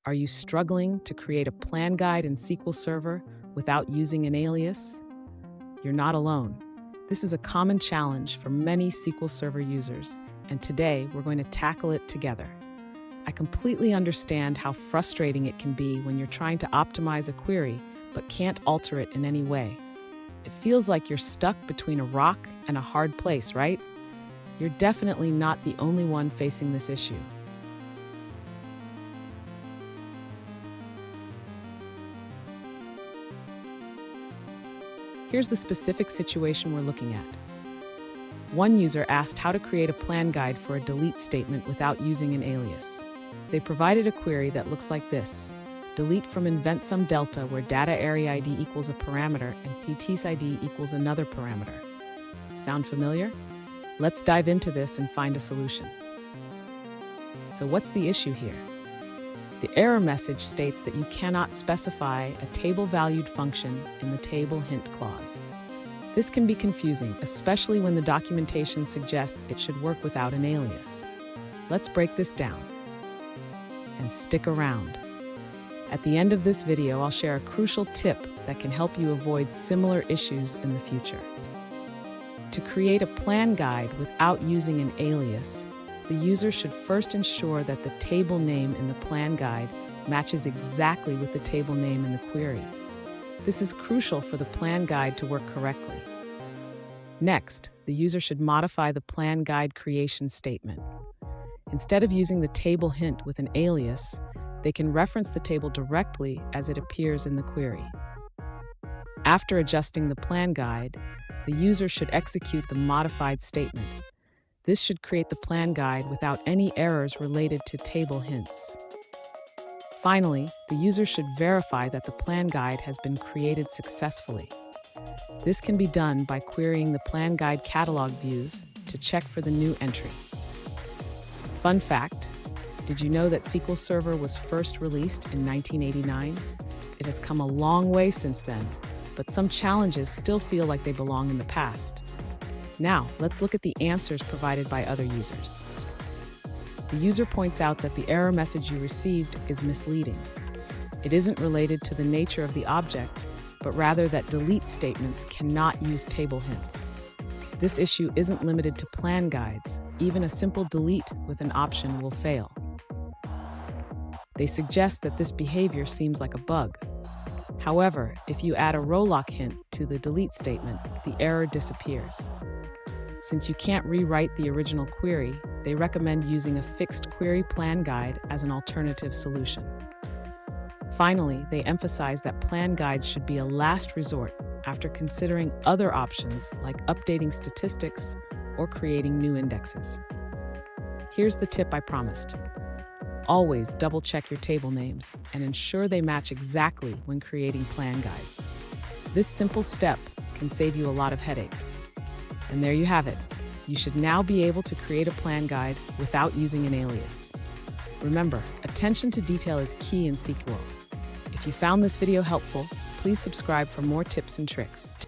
Are you struggling to create a plan guide in SQL Server without using an alias? You're not alone. This is a common challenge for many SQL Server users, and today we're going to tackle it together. I completely understand how frustrating it can be when you're trying to optimize a query but can't alter it in any way. It feels like you're stuck between a rock and a hard place, right? You're definitely not the only one facing this issue. Here's the specific situation we're looking at. One user asked how to create a plan guide for a delete statement without using an alias. They provided a query that looks like this: delete from InventSum delta, where data area ID equals a parameter and TTS ID equals another parameter. Sound familiar? Let's dive into this and find a solution. So what's the issue here? The error message states that you cannot specify a table-valued function in the table hint clause. This can be confusing, especially when the documentation suggests it should work without an alias. Let's break this down. And stick around. At the end of this video, I'll share a crucial tip that can help you avoid similar issues in the future. To create a plan guide without using an alias, the user should first ensure that the table name in the plan guide matches exactly with the table name in the query. This is crucial for the plan guide to work correctly. Next, the user should modify the plan guide creation statement. Instead of using the table hint with an alias, they can reference the table directly as it appears in the query. After adjusting the plan guide, the user should execute the modified statement. This should create the plan guide without any errors related to table hints. Finally, the user should verify that the plan guide has been created successfully. This can be done by querying the plan guide catalog views to check for the new entry. Fun fact, did you know that SQL Server was first released in 1989? It has come a long way since then, but some challenges still feel like they belong in the past. Now, let's look at the answers provided by other users. The user points out that the error message you received is misleading. It isn't related to the nature of the object, but rather that delete statements cannot use table hints. This issue isn't limited to plan guides. Even a simple delete with an option will fail. They suggest that this behavior seems like a bug. However, if you add a row lock hint to the delete statement, the error disappears. Since you can't rewrite the original query, they recommend using a fixed query plan guide as an alternative solution. Finally, they emphasize that plan guides should be a last resort after considering other options like updating statistics or creating new indexes. Here's the tip I promised. Always double-check your table names and ensure they match exactly when creating plan guides. This simple step can save you a lot of headaches. And there you have it. You should now be able to create a plan guide without using an alias. Remember, attention to detail is key in SQL. If you found this video helpful, please subscribe for more tips and tricks.